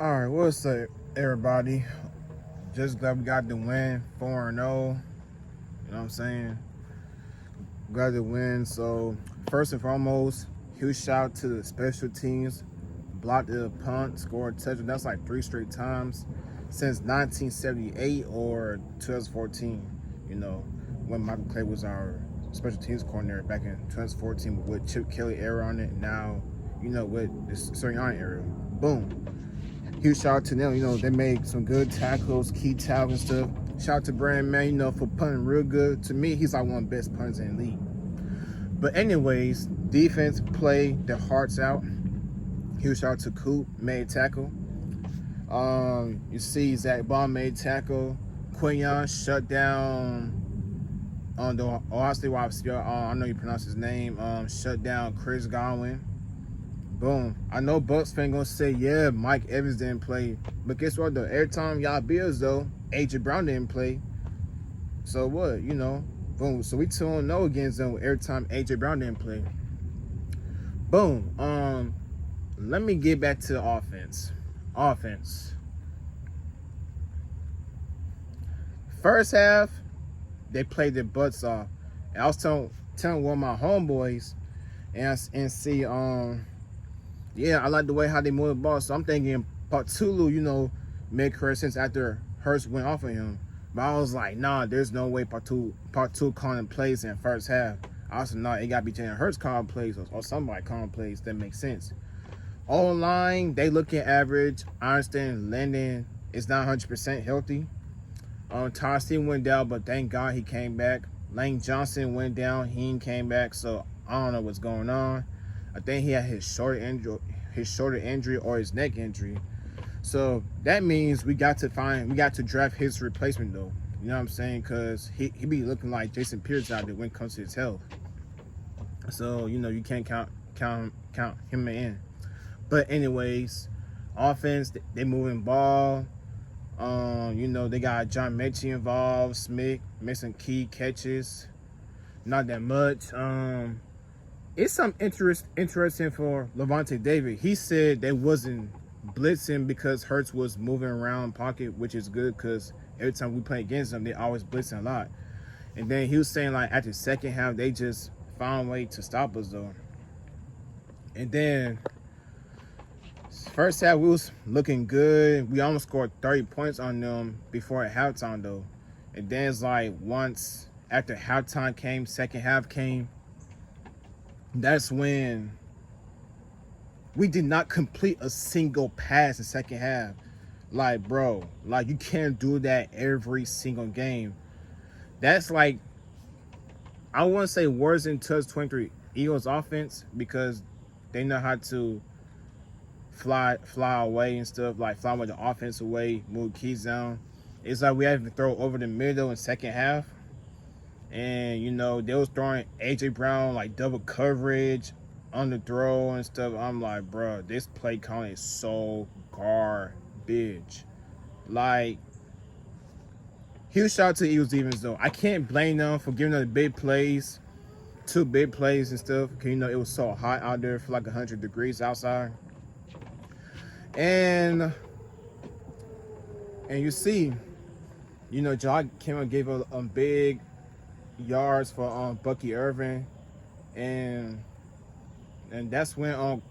All right, what's up, everybody? Just glad we got the win, 4-0. You know what I'm saying? Glad to win. So, first and foremost, huge shout out to the special teams. Blocked the punt, scored a touchdown. That's like 3 straight times since 1978 or 2014. You know, when Michael Clay was our special teams coordinator back in 2014 with Chip Kelly era on it. And now, with this Sirianni era. Boom. Huge shout out to them. They made some good tackles, key tackles and stuff. Shout out to Brandon, man, for punting real good. To me, he's like one of the best punters in the league. But anyways, defense played their hearts out. Huge shout out to Coop, made tackle. You see Zach Baum made tackle. Quinion shut down on the Ohio State wide receiver. I know you pronounce his name. Shut down Chris Godwin. Boom. I know Bucks fan gonna say, yeah, Mike Evans didn't play. But guess what though? Every time y'all Bills though, AJ Brown didn't play. So what? Boom. So we 2-0 against them every time AJ Brown didn't play. Boom. Let me get back to the offense. First half, they played their butts off. And I was telling one of my homeboys and see yeah, I like the way how they move the ball. So I'm thinking Patullo, made correct sense after Hurts went off of him. But I was like, nah, there's no way Patullo calling plays in first half. I said, nah, it got to be Jalen Hurts calling plays or somebody calling plays that makes sense. Online, they looking average. I understand Landon is not 100% healthy. Todd Stevens went down, but thank God he came back. Lane Johnson went down. He came back, so I don't know what's going on. I think he had his shoulder injury or his neck injury. So that means we got to draft his replacement though. You know what I'm saying? Because he be looking like Jason Pierce out there when it comes to his health. So you can't count him in. But anyways, offense, they moving ball. They got John Mechie involved. Smith missing key catches. Not that much. It's some interesting for Levante David. He said they wasn't blitzing because Hurts was moving around pocket, which is good because every time we play against them, they always blitzing a lot. And then he was saying like after the second half, they just found a way to stop us though. And then first half we was looking good. We almost scored 30 points on them before halftime though. And then it's like once after halftime came, second half came. That's when we did not complete a single pass in second half. Like, bro, you can't do that every single game. That's like, I wouldn't say worse than 2023 Eagles offense because they know how to fly away and stuff, like fly with the offense away, move keys down. It's like we had to throw over the middle in second half. And, they was throwing AJ Brown, like, double coverage on the throw and stuff. I'm like, bro, this play calling is so garbage. Like, huge shout out to the Eagles defense, though. I can't blame them for giving them the big plays, 2 big plays and stuff. Because, it was so hot out there for like 100 degrees outside. And you see, John Kimmel gave a big yards for Bucky Irving, and that's when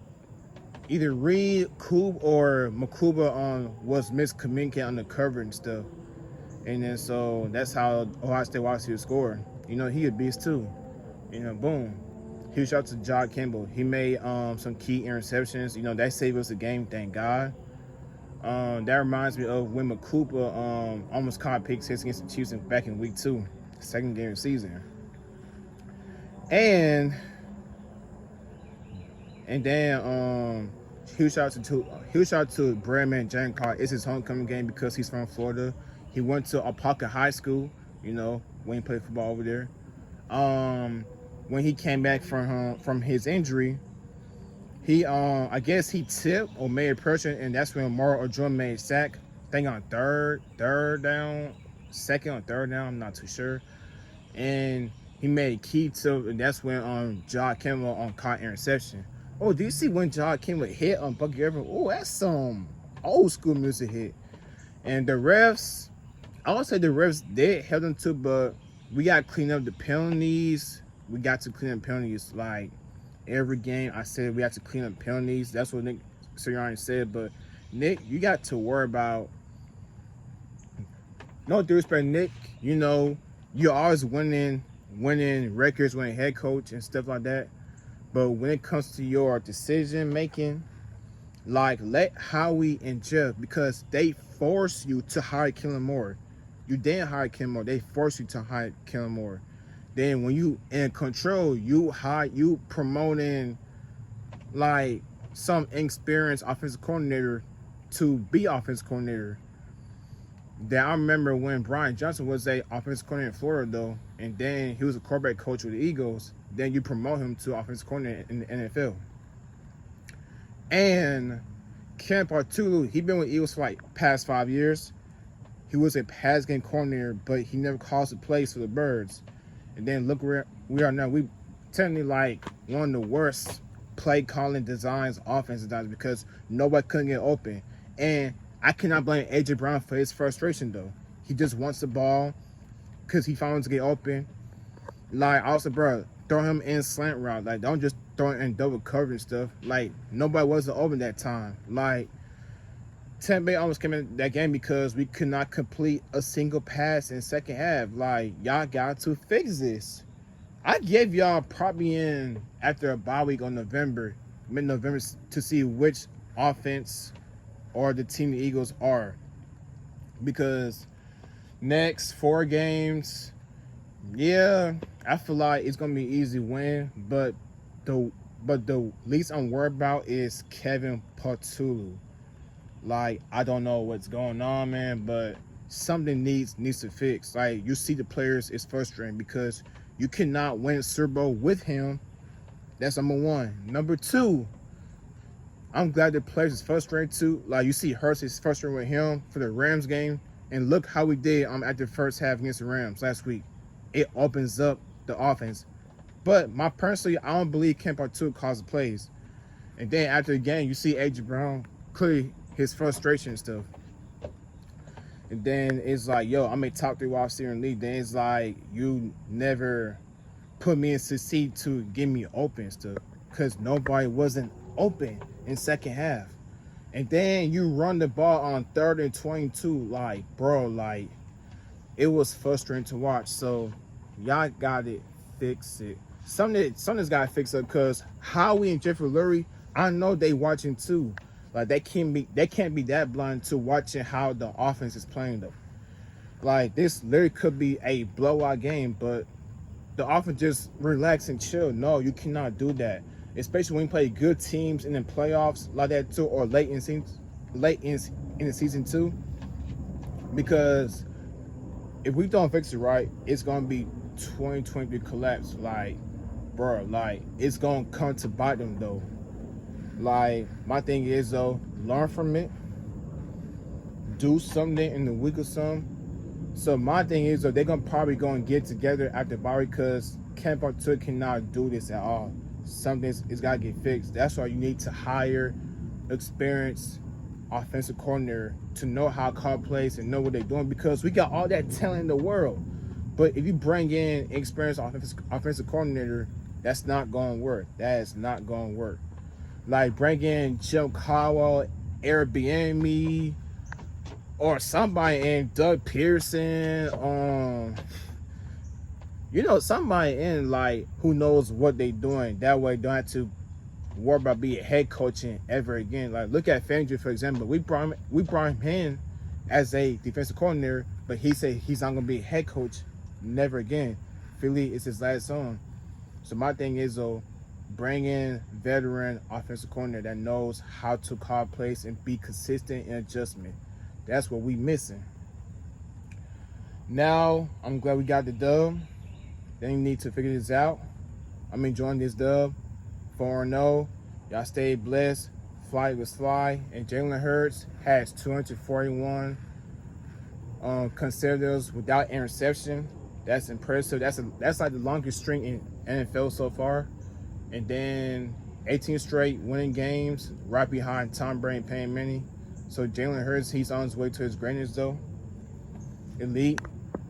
either Reed, Coop, or Makuba was miscommunicating on the cover and stuff, and then so that's how Ohio State wide receiver scored. He a beast too. Boom. Huge shout out to John Kimball. He made some key interceptions. That saved us the game, thank God. That reminds me of when Makuba almost caught pick six against the Chiefs back in week 2. Second game of the season. And then huge shout out to Bradman Jan Clark. It's his homecoming game because he's from Florida. He went to Apopka High School, when he played football over there. When he came back from his injury, he I guess he tipped or made a pressure, and that's when Mauro Odrum made a sack. I think on second or third down, I'm not too sure. And he made a key to, and that's when John Kimball caught interception. Oh, do you see when John Kimball hit on Bucky Irving? Oh, that's some old school music hit. And the refs, I would say the refs did help them too, but we got to clean up the penalties. We got to clean up penalties. Like every game, I said we have to clean up penalties. That's what Nick Sirianni said. But Nick, you got to worry about. No disrespect, Nick. You know, you're always winning records, winning head coach and stuff like that. But when it comes to your decision making, like let Howie and Jeff, because they force you to hire Kellen Moore. You didn't hire Kellen Moore. They force you to hire Kellen Moore. Then when you in control, you promoting like some inexperienced offensive coordinator to be offensive coordinator. Then I remember when Brian Johnson was a offensive coordinator in Florida though, and then he was a quarterback coach with the Eagles. Then you promote him to offensive coordinator in the NFL. And Ken Patullo, he been with Eagles for like past 5 years. He was a pass game coordinator, but he never calls the plays for the Birds. And then look where we are now. We technically like one of the worst play calling designs, offensive designs, because nobody couldn't get open. And I cannot blame AJ Brown for his frustration though. He just wants the ball because he found to get open. Like also, bro, throw him in slant route. Like don't just throw it in double coverage stuff. Like nobody wasn't open that time. Like Tampa Bay almost came in that game because we could not complete a single pass in second half. Like, y'all got to fix this. I gave y'all probably in after a bye week on mid-November, to see which offense or the team the Eagles are. Because next 4 games, yeah, I feel like it's going to be an easy win. But the least I'm worried about is Kevin Patullo. Like, I don't know what's going on, man, but something needs to fix. Like, you see the players is frustrating because you cannot win Super Bowl with him. That's number one. Number two, I'm glad the players is frustrated too. Like, you see Hurts is frustrated with him for the Rams game. And look how we did at the first half against the Rams last week. It opens up the offense. But personally, I don't believe Ken Patullo calls the plays. And then after the game, you see AJ Brown clearly his frustration and stuff. And then it's like, yo, I'm a top 3 wide receiver in the league. Then it's like, you never put me in succeed to get me open and stuff. Because nobody wasn't open in second half. And then you run the ball on 3rd and 22. Like, bro, like, it was frustrating to watch. So, y'all got to fix it. Something's got to fix it because Howie and Jeffrey Lurie, I know they watching too. Like, they can't be that blind to watching how the offense is playing though. Like, this literally could be a blowout game, but the offense just relax and chill. No, you cannot do that. Especially when you play good teams in the playoffs like that too, or late in the season too. Because if we don't fix it right, it's gonna be 2023 collapse. Like, bro, like it's gonna come to bite them though. Like, my thing is though, learn from it. Do something in the week or something. So my thing is though, they're probably gonna get together after Barry because Ken Patullo cannot do this at all. Something's gotta get fixed. That's why you need to hire experienced offensive coordinator to know how to call plays and know what they're doing, because we got all that talent in the world. But if you bring in experienced offensive coordinator, that's not gonna work. That is not gonna work. Like, bring in Jim Caldwell, Airbnb, or somebody in Doug Pearson, somebody in like who knows what they doing. That way, don't have to worry about being head coaching ever again. Like, look at Fangio, for example. We brought him in as a defensive coordinator, but he said he's not gonna be a head coach never again. Philly is his last song. So my thing is though, bring in veteran offensive coordinator that knows how to call plays and be consistent in adjustment. That's what we missing. Now, I'm glad we got the dub. They need to figure this out. I'm enjoying this dub. 4-0. Y'all stay blessed. Fly was fly. And Jalen Hurts has 241 consecutive without interception. That's impressive. That's like the longest string in NFL so far. And then 18 straight winning games, right behind Tom Brady and Peyton Manning. So Jalen Hurts, he's on his way to his greatness though. Elite.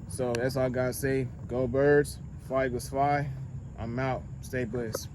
So that's all I gotta say. Go Birds. Fly Eagles fly. I'm out. Stay blessed.